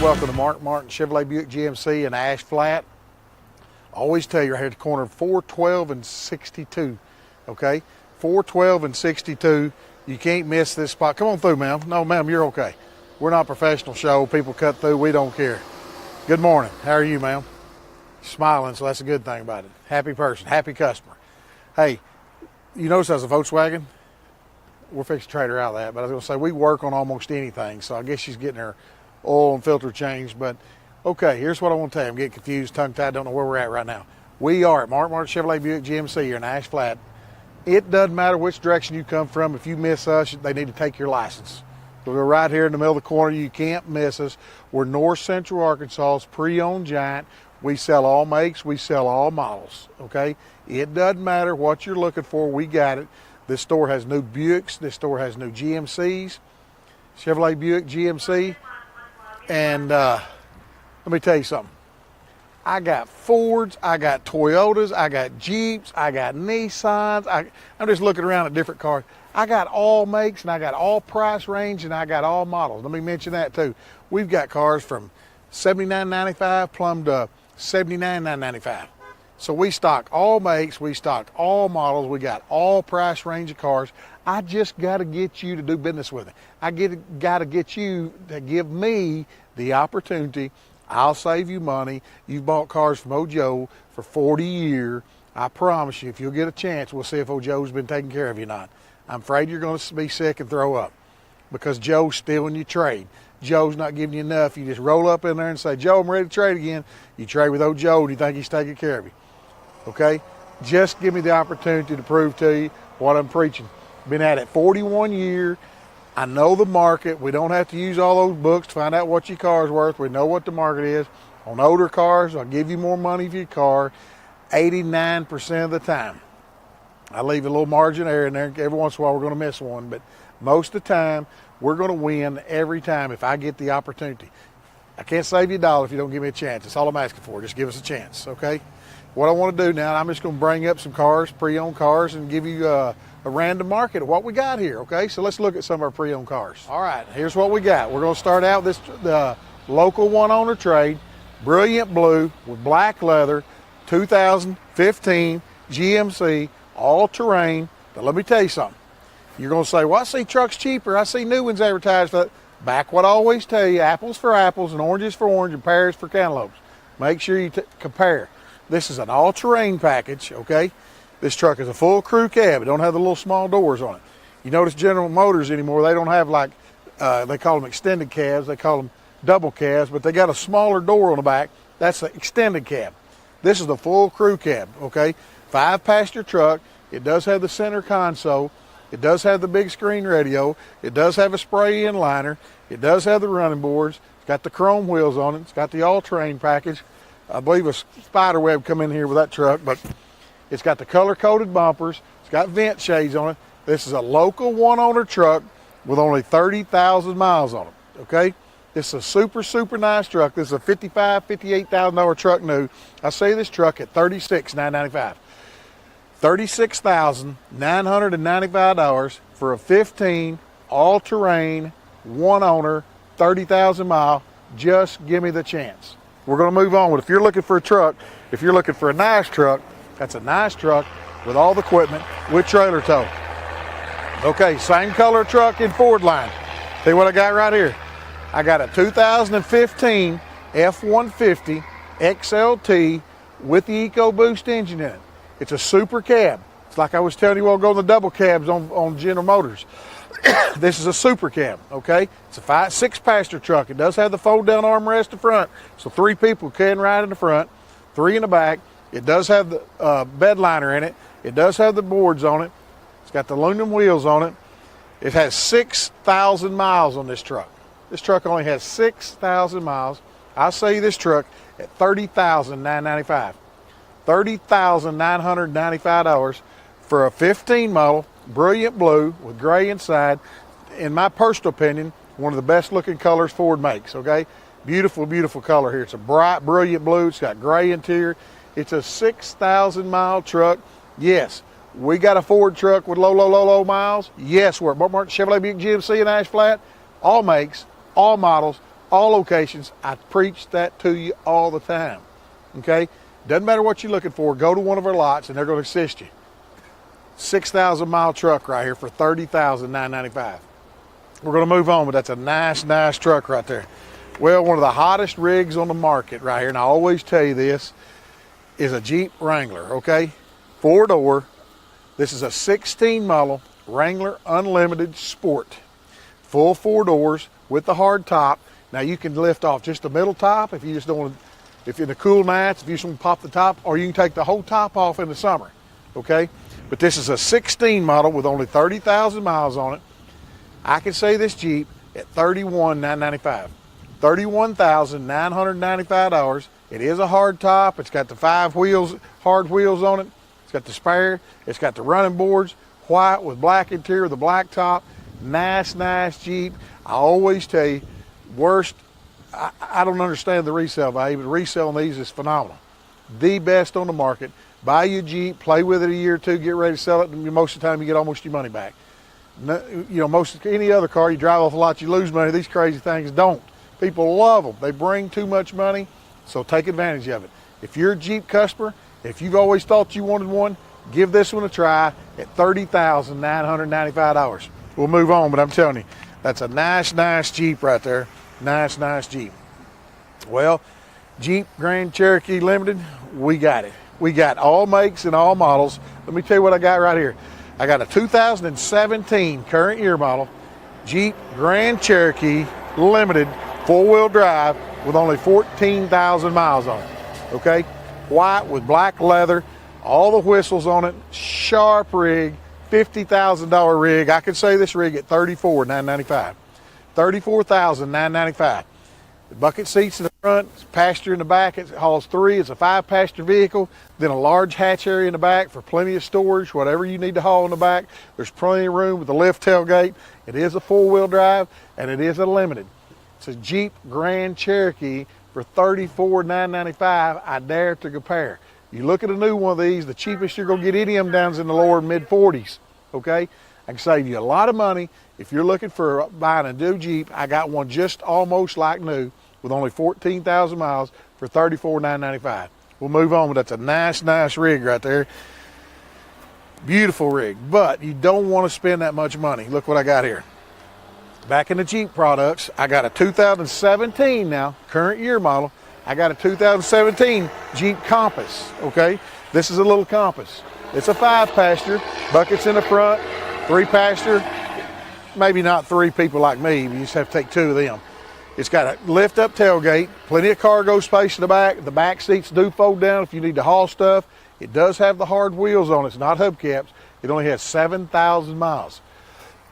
welcome to Mark Martin Chevrolet Buick GMC in Ash Flat. I always tell you right here at the corner of 412 and 62, okay? 412 and 62, you can't miss this spot. Come on through, ma'am. No, ma'am, you're okay. We're not a professional show. People cut through, we don't care. Good morning, how are you, ma'am? Smiling, so that's a good thing about it. Happy person, happy customer. Hey, you notice that's a Volkswagen? We're fixing to trade her out of that, but I was gonna say we work on almost anything, so I guess she's getting her oil and filter changed. But okay, here's what I want to tell you. I'm getting confused, tongue-tied, don't know where we're at right now. We are at Mark Martin Chevrolet Buick GMC here in Ash Flat. It doesn't matter which direction you come from. If you miss us, they need to take your license. We're right here in the middle of the corner. You can't miss us. We're North Central Arkansas's pre-owned giant. We sell all makes, we sell all models, okay? It doesn't matter what you're looking for, we got it. This store has new Buicks, this store has new GMCs, Chevrolet Buick GMC, and let me tell you something. I got Fords, I got Toyotas, I got Jeeps, I got Nissans. I'm just looking around at different cars. I got all makes and I got all price range and I got all models. Let me mention that too. We've got cars from $79.95 plumb to $79,995. So we stock all makes, we stock all models, we got all price range of cars. I just got to get you to do business with me. I got to get you to give me the opportunity. I'll save you money. You've bought cars from old Joe for 40 years. I promise you, if you'll get a chance, we'll see if old Joe's been taking care of you or not. I'm afraid you're going to be sick and throw up because Joe's stealing your trade. Joe's not giving you enough. You just roll up in there and say, Joe, I'm ready to trade again. You trade with old Joe and you think he's taking care of you. Okay? Just give me the opportunity to prove to you what I'm preaching. Been at it 41 years. I know the market. We don't have to use all those books to find out what your car's worth. We know what the market is. On older cars, I'll give you more money for your car 89% of the time. I leave a little margin of error in there. Every once in a while, we're going to miss one, but most of the time, we're going to win every time if I get the opportunity. I can't save you a dollar if you don't give me a chance. That's all I'm asking for. Just give us a chance, okay? What I want to do now, I'm just going to bring up some cars, pre-owned cars, and give you a random market of what we got here, okay? So let's look at some of our pre-owned cars. All right, here's what we got. We're going to start out with the local one-owner trade, brilliant blue with black leather, 2015 GMC AllTerrain. But let me tell you something. You're going to say, well, I see trucks cheaper. I see new ones advertised for that. Back what I always tell you, apples for apples and oranges for orange and pears for cantaloupes. Make sure you compare. This is an all-terrain package, okay? This truck is a full crew cab. It don't have the little small doors on it. You notice General Motors anymore, they don't have like, they call them extended cabs. They call them double cabs, but they got a smaller door on the back. That's the extended cab. This is the full crew cab, okay? 5-passenger truck. It does have the center console. It does have the big screen radio. It does have a spray-in liner. It does have the running boards. It's got the chrome wheels on it. It's got the all-terrain package. I believe a spider web come in here with that truck, but it's got the color-coded bumpers. It's got vent shades on it. This is a local one-owner truck with only 30,000 miles on it, okay? This is a super, super nice truck. This is a $55,000, $58,000 truck new. I see this truck at $36,995. $36,995 for a 15 all-terrain, one-owner, 30,000 mile. Just give me the chance. We're going to move on. If you're looking for a truck, if you're looking for a nice truck, that's a nice truck with all the equipment with trailer tow. Okay, same color truck in Ford line. See what I got right here? I got a 2015 F-150 XLT with the EcoBoost engine in it. It's a super cab. It's like I was telling you, we'll go to the double cabs on General Motors. This is a super cab, okay? It's a 6-passenger truck. It does have the fold-down armrest in front, so 3 people can ride in the front, 3 in the back. It does have the bed liner in it. It does have the boards on it. It's got the aluminum wheels on it. It has 6,000 miles on this truck. This truck only has 6,000 miles. I sell you this truck at $30,995. $30,995 for a 15 model, brilliant blue with gray inside. In my personal opinion, one of the best looking colors Ford makes, okay? Beautiful, beautiful color here. It's a bright, brilliant blue. It's got gray interior. It's a 6,000 mile truck. Yes, we got a Ford truck with low miles. Yes, we're at Mark Martin Chevrolet Buick GMC in Ash Flat. All makes, all models, all locations. I preach that to you all the time, okay? Doesn't matter what you're looking for, go to one of our lots and they're going to assist you. 6,000 mile truck right here for $30,995. We're going to move on, but that's a nice truck right there. Well, one of the hottest rigs on the market right here, and I always tell you this, is a Jeep Wrangler, okay? 4-door. This is a 16 model Wrangler Unlimited Sport. Full 4 doors with the hard top. Now you can lift off just the middle top if you just don't want to, if in the cool nights, if you just want to pop the top, or you can take the whole top off in the summer, okay? But this is a 16 model with only 30,000 miles on it. I can say this Jeep at $31,995. $31,995. It is a hard top. It's got the 5 wheels, hard wheels on it. It's got the spare. It's got the running boards, white with black interior, the black top. Nice Jeep. I always tell you, I don't understand the resale value, but the resale on these is phenomenal. The best on the market. Buy your Jeep, play with it a year or two, get ready to sell it, and most of the time you get almost your money back. No, you know, any other car, you drive off a lot, you lose money. These crazy things don't. People love them. They bring too much money, so take advantage of it. If you're a Jeep customer, if you've always thought you wanted one, give this one a try at $30,995. We'll move on, but I'm telling you, that's a nice Jeep right there. Nice Jeep. Well, Jeep Grand Cherokee Limited, we got it. We got all makes and all models. Let me tell you what I got right here. I got a 2017 current year model Jeep Grand Cherokee Limited 4-wheel drive with only 14,000 miles on it, okay? White with black leather, all the whistles on it, sharp rig, $50,000 rig. I could say this rig at $34,995. $34,995. The bucket seats in the front, passenger in the back. It hauls 3. It's a 5-passenger vehicle. Then a large hatch area in the back for plenty of storage, whatever you need to haul in the back. There's plenty of room with a lift tailgate. It is a 4-wheel drive, and it is a limited. It's a Jeep Grand Cherokee for $34,995. I dare to compare. You look at a new one of these, the cheapest you're going to get any of them down is in the lower mid-40s, okay? I can save you a lot of money. If you're looking for buying a new Jeep, I got one just almost like new with only 14,000 miles for $34,995. We'll move on, but that's a nice rig right there. Beautiful rig, but you don't want to spend that much money. Look what I got here. Back in the Jeep products, I got a 2017 now, current year model. I got a 2017 Jeep Compass, okay? This is a little Compass. It's a 5-passenger, buckets in the front, 3-passenger, maybe not 3 people like me, but you just have to take 2 of them. It's got a lift-up tailgate, plenty of cargo space in the back. The back seats do fold down if you need to haul stuff. It does have the hard wheels on it. It's not hubcaps. It only has 7,000 miles.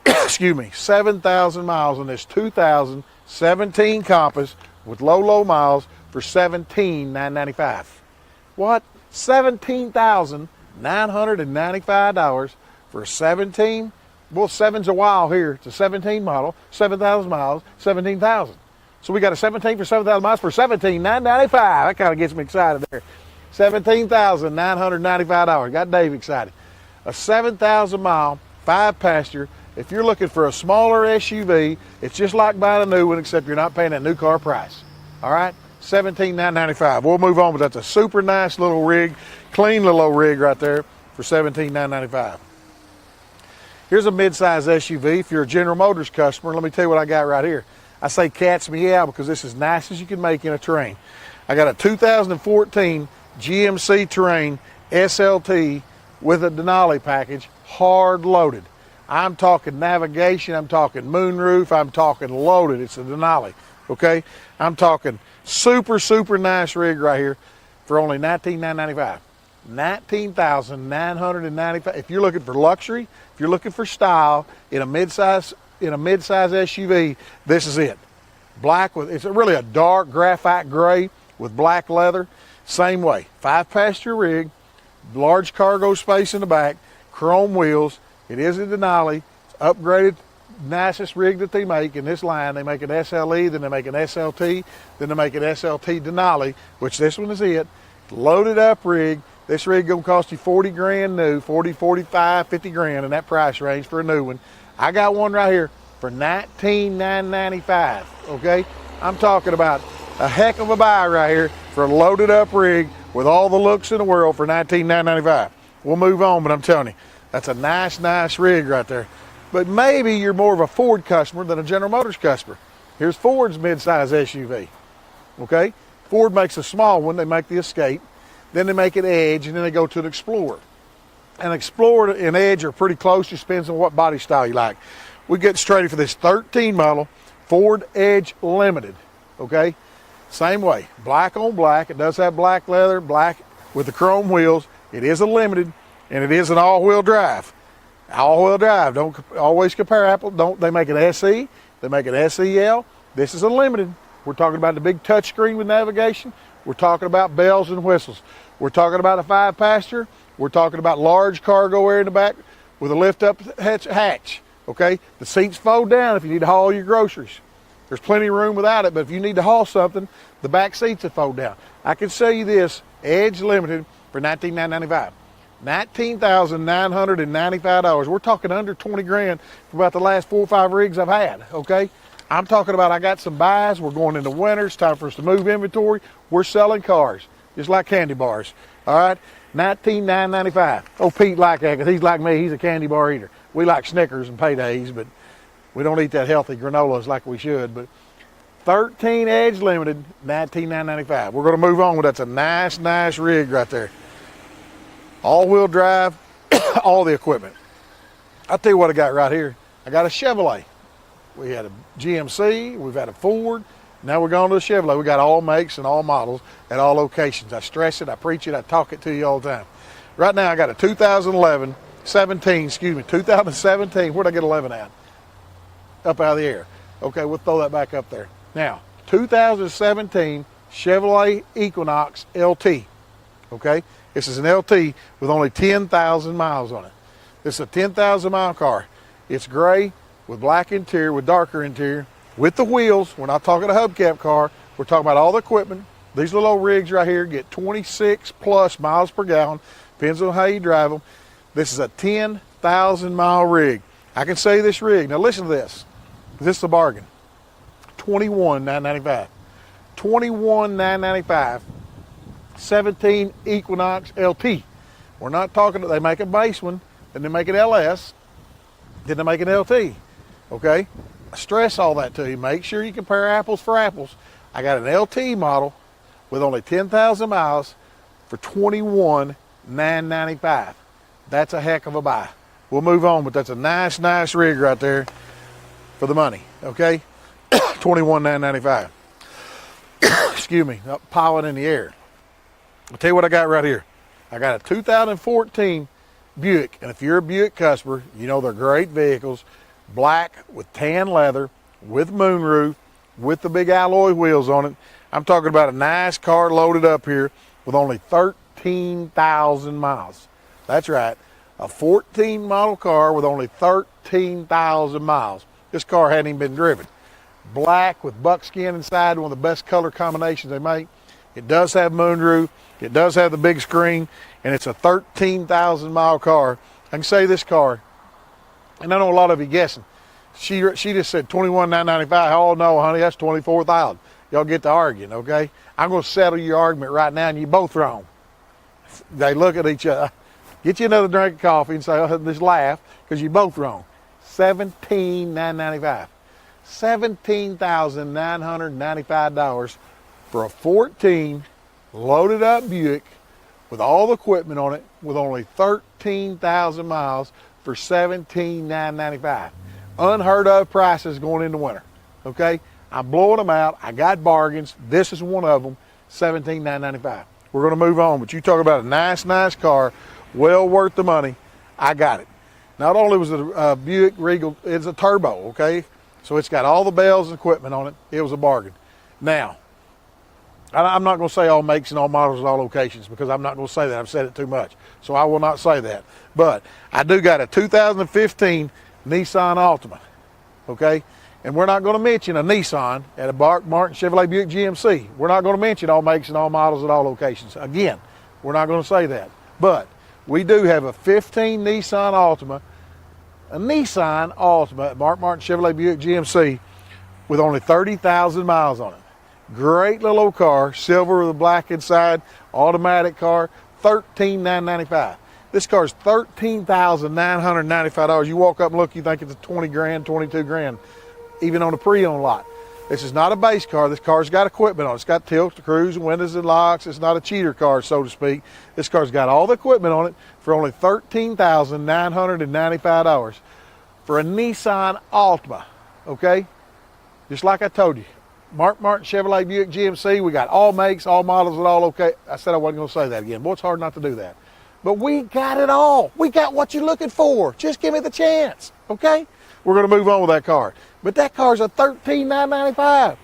Excuse me, 7,000 miles on this 2017 Compass with low miles for $17,995. What? $17,995 for a 17? Well, 7's a while here. It's a 17 model, 7,000 miles, 17,000. So we got a 17 for 7,000 miles for $17,995. That kind of gets me excited there. $17,995. Got Dave excited. A 7,000 mile, 5-passenger. If you're looking for a smaller SUV, it's just like buying a new one, except you're not paying that new car price. All right? $17,995. We'll move on, but that's a super nice little rig, clean little old rig right there for $17,995. Here's a mid-size SUV. If you're a General Motors customer, let me tell you what I got right here. I say cat's meow because this is as nice as you can make in a Terrain. I got a 2014 GMC Terrain SLT with a Denali package, hard loaded. I'm talking navigation, I'm talking moonroof, I'm talking loaded. It's a Denali, okay? I'm talking super nice rig right here for only $19,995. $19,995. If you're looking for luxury, if you're looking for style in a mid-size SUV, this is it. Black with, it's really a dark graphite gray with black leather. Same way, 5-passenger rig, large cargo space in the back, chrome wheels. It is a Denali. It's upgraded, nicest rig that they make in this line. They make an SLE, then they make an SLT, then they make an SLT Denali, which this one is it. Loaded up rig. This rig gonna cost you 40 grand new, 40, 45, 50 grand in that price range for a new one. I got one right here for $19,995, okay? I'm talking about a heck of a buy right here for a loaded up rig with all the looks in the world for $19,995. We'll move on, but I'm telling you, that's a nice rig right there. But maybe you're more of a Ford customer than a General Motors customer. Here's Ford's midsize SUV, okay? Ford makes a small one, they make the Escape, then they make an Edge, and then they go to an Explorer. An Explorer and Edge are pretty close, just depends on what body style you like. We get straight for this 13 model Ford Edge Limited, okay? Same way, black on black. It does have black leather, black with the chrome wheels. It is a limited, and it is an all-wheel drive. All-wheel drive. Don't always compare apples. Don't they make an SE? They make an SEL. This is a limited. We're talking about the big touchscreen with navigation. We're talking about bells and whistles. We're talking about a 5-passenger. We're talking about large cargo area in the back with a lift-up hatch. Okay, the seats fold down if you need to haul your groceries. There's plenty of room without it, but if you need to haul something, the back seats will fold down. I can sell you this Edge Limited for $19,995. $19,995. We're talking under 20 grand for about the last 4 or 5 rigs I've had, okay? I'm talking about I got some buys. We're going into winter. It's time for us to move inventory. We're selling cars, just like candy bars, all right? $19,995. Oh, Pete like that because he's like me. He's a candy bar eater. We like Snickers and paydays, but we don't eat that healthy granolas like we should. But 13 Edge Limited, $19,995. We're going to move on. That's a nice rig right there. All-wheel drive, all the equipment. I'll tell you what I got right here. I got a Chevrolet. We had a GMC. We've had a Ford. Now we're going to a Chevrolet. We got all makes and all models at all locations. I stress it. I preach it. I talk it to you all the time. Right now I got a 2017. Where'd I get 11 at? Up out of the air. Okay, we'll throw that back up there. Now, 2017 Chevrolet Equinox LT. Okay, this is an LT with only 10,000 miles on it. This is a 10,000 mile car. It's gray with black interior, with darker interior, with the wheels. We're not talking a hubcap car. We're talking about all the equipment. These little old rigs right here get 26 plus miles per gallon. Depends on how you drive them. This is a 10,000 mile rig. I can say this rig. Now listen to this. This is a bargain. $21,995. $21,995. 17 Equinox LT. We're not talking, they make a base one, then they make an LS, then they make an LT. Okay? I stress all that to you. Make sure you compare apples for apples. I got an LT model with only 10,000 miles for $21,995. That's a heck of a buy. We'll move on, but that's a nice rig right there for the money, okay? $21,995. Excuse me, piling in the air. I'll tell you what I got right here. I got a 2014 Buick, and if you're a Buick customer, you know they're great vehicles. Black with tan leather, with moonroof, with the big alloy wheels on it. I'm talking about a nice car loaded up here with only 13,000 miles. That's right, a 14 model car with only 13,000 miles. This car hadn't even been driven. Black with buckskin inside, one of the best color combinations they make. It does have moonroof. It does have the big screen, and it's a 13,000 mile car. I can say this car, and I know a lot of you guessing. She just said $21,995. Oh no, honey, that's $24,000. Y'all get to arguing, okay? I'm going to settle your argument right now, and you both wrong. They look at each other. Get you another drink of coffee and say, oh, just laugh, because you both wrong. $17,995. $17,995 for a 14 loaded up Buick with all the equipment on it with only 13,000 miles for $17,995. Unheard of prices going into winter, okay? I'm blowing them out. I got bargains. This is one of them, $17,995. We're going to move on, but you talk about a nice car, well worth the money. I got it. Not only was it a Buick Regal, it's a turbo, okay? So it's got all the bells and equipment on it. It was a bargain. Now, I'm not going to say all makes and all models and all locations because I'm not going to say that. I've said it too much. So I will not say that. But I do got a 2015 Nissan Altima, okay? And we're not going to mention a Nissan at a Martin Chevrolet Buick GMC. We're not going to mention all makes and all models at all locations. Again, we're not going to say that. But we do have a 15 Nissan Altima, at Martin Chevrolet Buick GMC with only 30,000 miles on it. Great little old car, silver with a black inside, automatic car, $13,995. This car is $13,995. You walk up and look, you think it's 20 grand, 22 grand, even on a pre-owned lot. This is not a base car. This car's got equipment on it. It's got tilt, cruise, and windows and locks. It's not a cheater car, so to speak. This car's got all the equipment on it for only $13,995 for a Nissan Altima, okay? Just like I told you. Mark Martin Chevrolet Buick GMC, we got all makes, all models, and all okay. I said I wasn't going to say that again. Boy, it's hard not to do that. But we got it all. We got what you're looking for. Just give me the chance, okay? We're going to move on with that car. But that car's a $13,995.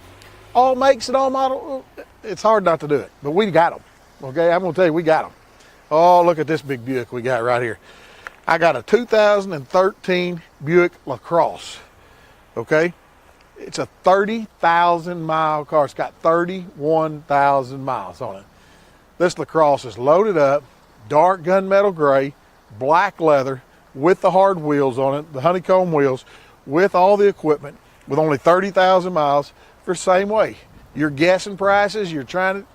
All makes and all models. It's hard not to do it, but we got them, okay? I'm going to tell you, we got them. Oh, look at this big Buick we got right here. I got a 2013 Buick Lacrosse, okay? It's a 30,000 mile car. It's got 31,000 miles on it. This Lacrosse is loaded up, dark gunmetal gray, black leather, with the hard wheels on it, the honeycomb wheels, with all the equipment, with only 30,000 miles for the same way. You're guessing prices, you can't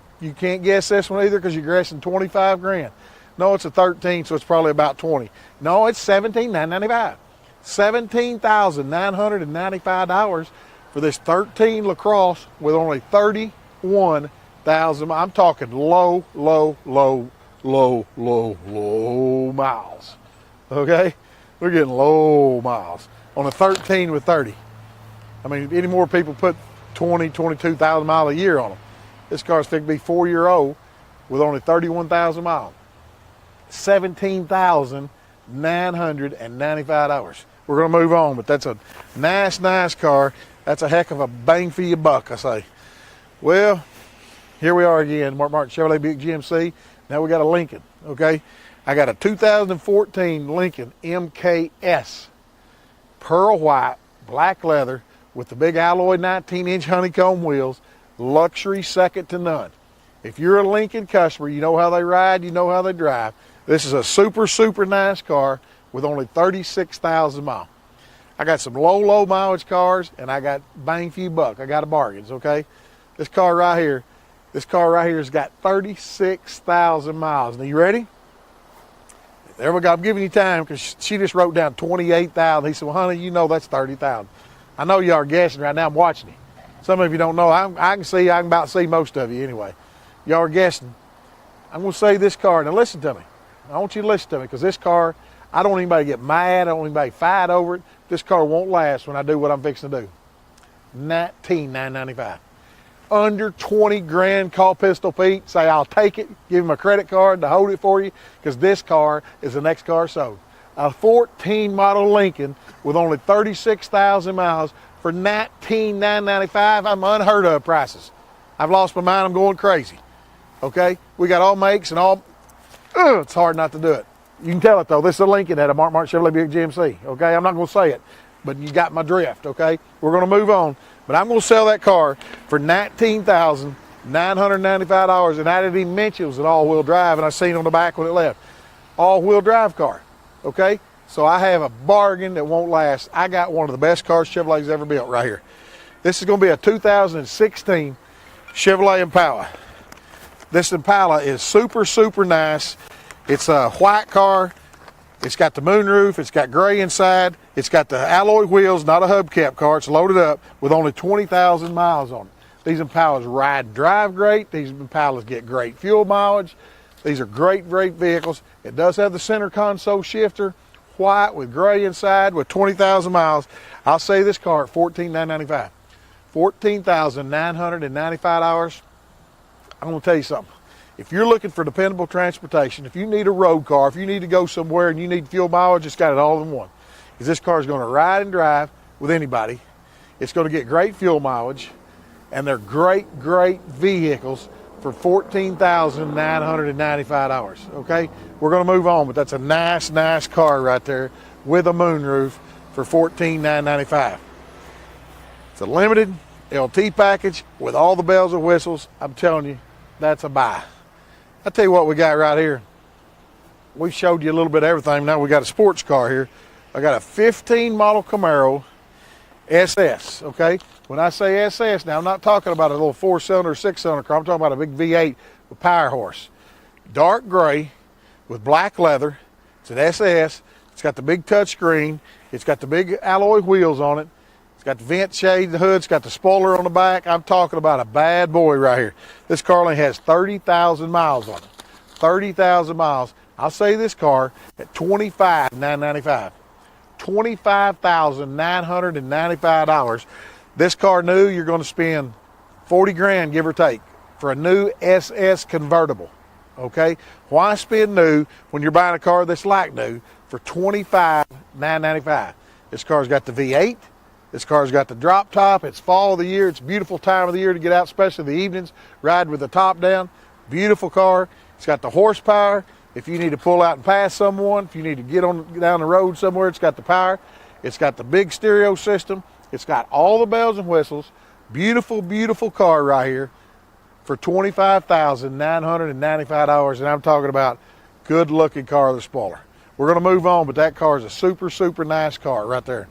guess this one either because you're guessing 25 grand. No, it's a 13, so it's probably about 20. No, it's $17,995. $17,995 for this 13 Lacrosse with only 31,000 miles. I'm talking low miles. Okay? We're getting low miles on a 13 with 30. I mean, any more people put 20, 22,000 miles a year on them. This car's fixed to be 4-year-old with only 31,000 miles. $17,995. We're going to move on, but that's a nice car. That's a heck of a bang for your buck, I say. Well, here we are again, Mark Martin Chevrolet Buick GMC. Now we got a Lincoln, okay? I got a 2014 Lincoln MKS, pearl white, black leather, with the big alloy 19-inch honeycomb wheels, luxury second to none. If you're a Lincoln customer, you know how they ride, you know how they drive. This is a super nice car with only 36,000 miles. I got some low mileage cars, and I got bang for your buck. I got a bargains, okay? This car right here has got 36,000 miles. Now, you ready? There we go. I'm giving you time because she just wrote down 28,000. He said, well, honey, you know that's 30,000. I know you are guessing right now. I'm watching you. Some of you don't know. I can about see most of you anyway. Y'all are guessing. I'm going to say this car. Now, listen to me. I want you to listen to me because this car, I don't want anybody to get mad. I don't want anybody to fight over it. This car won't last when I do what I'm fixing to do. $19,995. Under 20 grand, call Pistol Pete, say I'll take it, give him a credit card to hold it for you, because this car is the next car sold. A 14 model Lincoln with only 36,000 miles for $19,995. I'm unheard of prices. I've lost my mind, I'm going crazy. Okay, we got all makes and all, it's hard not to do it. You can tell it though, this is a Lincoln at a Mark Martin Chevrolet Buick GMC, okay? I'm not gonna say it, but you got my drift, okay? We're gonna move on. But I'm going to sell that car for $19,995, and I didn't even mention it was an all-wheel drive, and I seen it on the back when it left. All-wheel drive car, okay? So I have a bargain that won't last. I got one of the best cars Chevrolet's ever built right here. This is going to be a 2016 Chevrolet Impala. This Impala is super nice. It's a white car. It's got the moonroof, it's got gray inside, it's got the alloy wheels, not a hubcap car, it's loaded up with only 20,000 miles on it. These Impalas ride and drive great, these Impalas get great fuel mileage, these are great vehicles. It does have the center console shifter, white with gray inside with 20,000 miles. I'll say this car at $14,995. $14,995. I'm going to tell you something. If you're looking for dependable transportation, if you need a road car, if you need to go somewhere and you need fuel mileage, it's got it all in one. Because this car is going to ride and drive with anybody. It's going to get great fuel mileage, and they're great vehicles for $14,995, okay? We're going to move on, but that's a nice car right there with a moonroof for $14,995. It's a limited LT package with all the bells and whistles. I'm telling you, that's a buy. I'll tell you what we got right here. We showed you a little bit of everything. Now we got a sports car here. I got a 15 model Camaro SS, okay? When I say SS, now I'm not talking about a little 4-cylinder, 6-cylinder car. I'm talking about a big V8 with power horse. Dark gray with black leather. It's an SS. It's got the big touch screen. It's got the big alloy wheels on it. It's got the vent shade, the hood. It's got the spoiler on the back. I'm talking about a bad boy right here. This car only has 30,000 miles on it. 30,000 miles. I'll say this car at $25,995. $25,995. This car new, you're going to spend 40 grand, give or take, for a new SS convertible. Okay? Why spend new when you're buying a car that's like new for $25,995? This car's got the V8. This car's got the drop top. It's fall of the year. It's a beautiful time of the year to get out, especially the evenings, ride with the top down. Beautiful car. It's got the horsepower. If you need to pull out and pass someone, if you need to get down the road somewhere, it's got the power. It's got the big stereo system. It's got all the bells and whistles. Beautiful, beautiful car right here for $25,995. And I'm talking about good looking car with a spoiler. We're going to move on, but that car is a super, super nice car right there.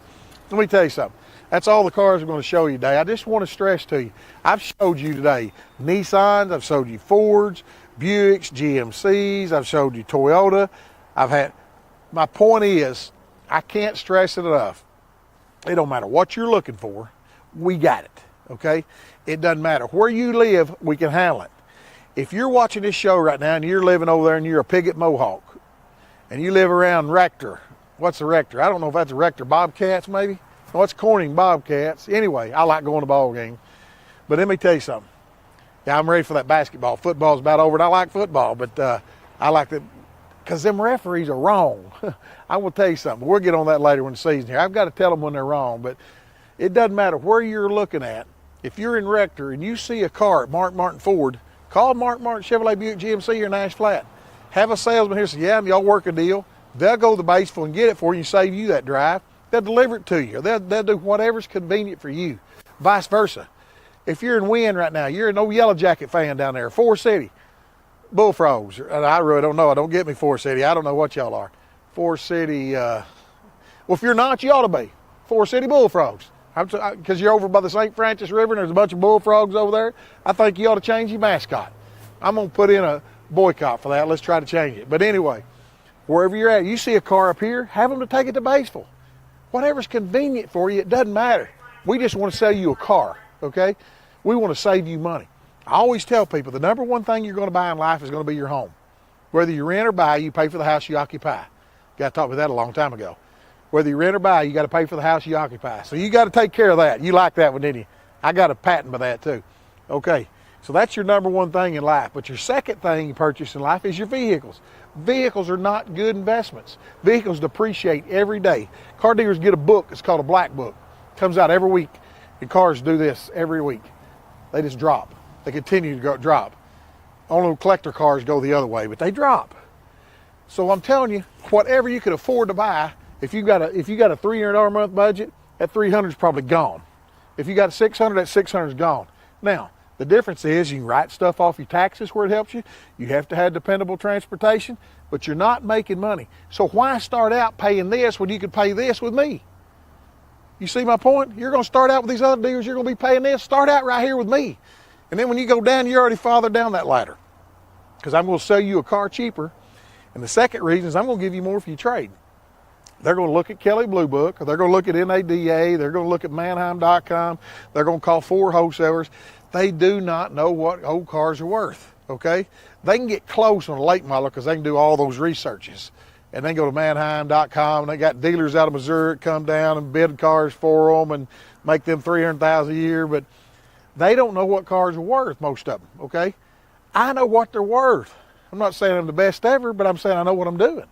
Let me tell you something. That's all the cars I'm going to show you today. I just want to stress to you, I've showed you today Nissans, I've showed you Fords, Buicks, GMCs, I've showed you Toyota. My point is, I can't stress it enough. It don't matter what you're looking for, we got it, okay? It doesn't matter where you live, we can handle it. If you're watching this show right now and you're living over there and you're a Piggott Mohawk and you live around Rector, what's a Rector? I don't know if that's a Rector Bobcats maybe. No, it's Corning Bobcats. Anyway, I like going to ball games. But let me tell you something. Yeah, I'm ready for that basketball. Football's about over, and I like football, but I like that because them referees are wrong. I will tell you something. We'll get on that later when the season here. I've got to tell them when they're wrong, but it doesn't matter where you're looking at. If you're in Rector and you see a car at Mark Martin Ford, call Mark Martin Chevrolet Buick GMC here in Ash Flat. Have a salesman here say, yeah, y'all work a deal. They'll go to the Batesville and get it for you and save you that drive. They'll deliver it to you. They'll do whatever's convenient for you. Vice versa. If you're in Wynn right now, you're an old Yellow Jacket fan down there, Forest City, Bullfrogs. I really don't know. Don't get me Forest City. I don't know what y'all are. Forest City, well, if you're not, you ought to be. Forest City Bullfrogs. Because you're over by the St. Francis River and there's a bunch of bullfrogs over there. I think you ought to change your mascot. I'm going to put in a boycott for that. Let's try to change it. But anyway, wherever you're at, you see a car up here, have them to take it to Batesville. Whatever's convenient for you, it doesn't matter. We just want to sell you a car, okay? We want to save you money. I always tell people the number one thing you're going to buy in life is going to be your home. Whether you rent or buy, you pay for the house you occupy. Got to talk about that a long time ago. Whether you rent or buy, you got to pay for the house you occupy. So you got to take care of that. You like that one, didn't you? I got a patent by that too. Okay, so that's your number one thing in life. But your second thing you purchase in life is your vehicles. Vehicles are not good investments. Vehicles depreciate every day. Car dealers get a book. It's called a black book. It comes out every week. And cars do this every week. They just drop. They continue to drop. Only collector cars go the other way, but they drop. So I'm telling you, whatever you could afford to buy, if you got a $300 a month budget, that $300 is probably gone. If you got $600, that $600 is gone. Now, the difference is you can write stuff off your taxes where it helps you. You have to have dependable transportation, but you're not making money. So why start out paying this when you could pay this with me? You see my point? You're going to start out with these other dealers. You're going to be paying this. Start out right here with me. And then when you go down, you're already farther down that ladder because I'm going to sell you a car cheaper. And the second reason is I'm going to give you more for your trade. They're going to look at Kelley Blue Book, or they're going to look at NADA, they're going to look at Manheim.com, they're going to call 4 wholesalers. They do not know what old cars are worth, okay? They can get close on a late model because they can do all those researches. And they go to Manheim.com, and they got dealers out of Missouri that come down and bid cars for them and make them $300,000 a year, but they don't know what cars are worth, most of them, okay? I know what they're worth. I'm not saying I'm the best ever, but I'm saying I know what I'm doing.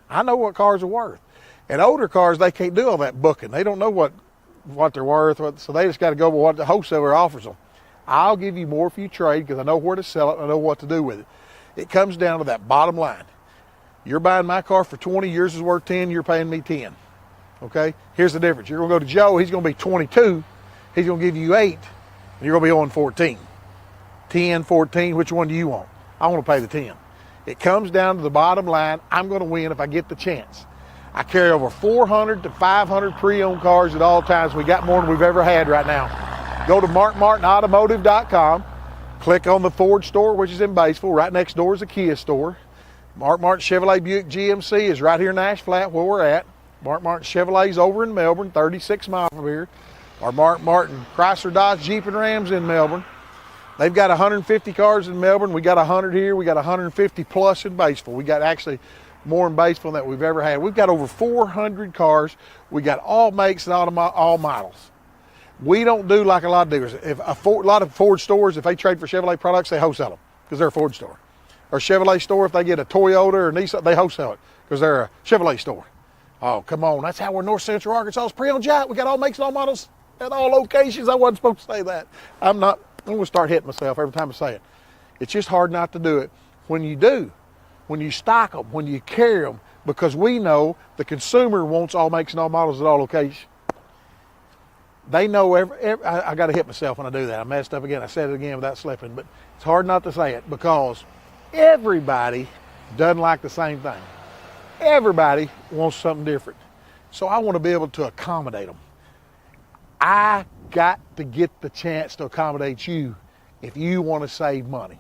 I know what cars are worth. And older cars, they can't do all that booking. They don't know what they're worth, so they just got to go with what the wholesaler offers them. I'll give you more for your trade because I know where to sell it and I know what to do with it. It comes down to that bottom line. You're buying my car for 20, yours is worth 10, you're paying me 10. Okay? Here's the difference. You're going to go to Joe, he's going to be 22, he's going to give you 8, and you're going to be owing 14. 10, 14, which one do you want? I want to pay the 10. It comes down to the bottom line. I'm going to win if I get the chance. I carry over 400 to 500 pre-owned cars at all times. We got more than we've ever had right now. go to markmartinautomotive.com, click on the Ford store, which is in Batesville. Right next door is the Kia store. Mark Martin Chevrolet Buick GMC is right here in Ash Flat where we're at. Mark Martin Chevrolet's over in Melbourne, 36 miles from here. Our Mark Martin Chrysler Dodge Jeep and Rams in Melbourne. They've got 150 cars in Melbourne. We got 100 here. We got 150 plus in Batesville. We got actually more in Batesville than we've ever had. We've got over 400 cars. We got all makes and all models. We don't do like a lot of dealers. If a lot of Ford stores, if they trade for Chevrolet products, they wholesale them because they're a Ford store. Or Chevrolet store, if they get a Toyota or Nissan, they wholesale it because they're a Chevrolet store. Oh, come on. That's how we're North Central Arkansas's pre-owned giant. We got all makes and all models at all locations. I wasn't supposed to say that. I'm going to start hitting myself every time I say it. It's just hard not to do it. When you do, when you stock them, when you carry them, because we know the consumer wants all makes and all models at all locations. They know I got to hit myself when I do that. I messed up again. I said it again without slipping, but it's hard not to say it because everybody doesn't like the same thing. Everybody wants something different. So I want to be able to accommodate them. I got to get the chance to accommodate you if you want to save money.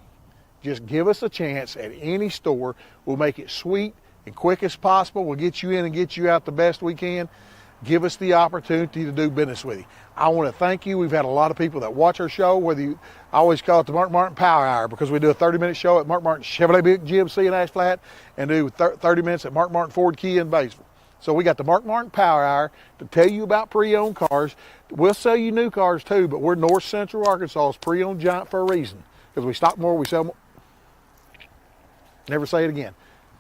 Just give us a chance at any store. We'll make it sweet and quick as possible. We'll get you in and get you out the best we can. Give us the opportunity to do business with you. I want to thank you. We've had a lot of people that watch our show, I always call it the Mark Martin Power Hour because we do a 30-minute show at Mark Martin Chevrolet Buick GMC in Ash Flat and do 30 minutes at Mark Martin Ford Kia in Batesville. So we got the Mark Martin Power Hour to tell you about pre-owned cars. We'll sell you new cars too, but we're North Central Arkansas's pre-owned giant for a reason because we stock more, we sell more. Never say it again.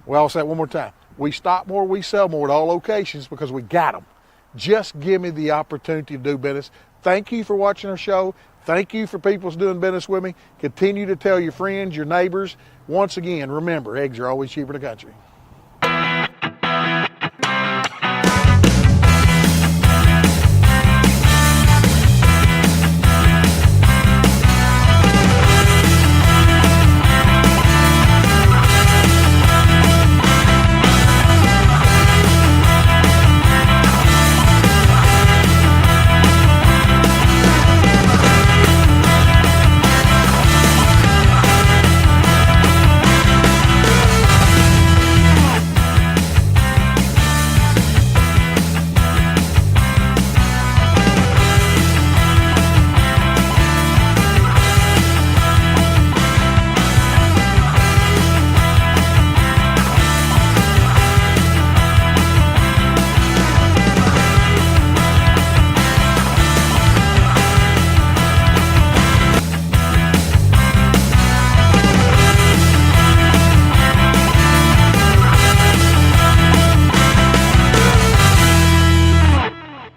Well, I'll say it one more time. We stock more, we sell more at all locations because we got them. Just give me the opportunity to do business. Thank you for watching our show. Thank you for people doing business with me. Continue to tell your friends, your neighbors. Once again, remember, eggs are always cheaper in the country.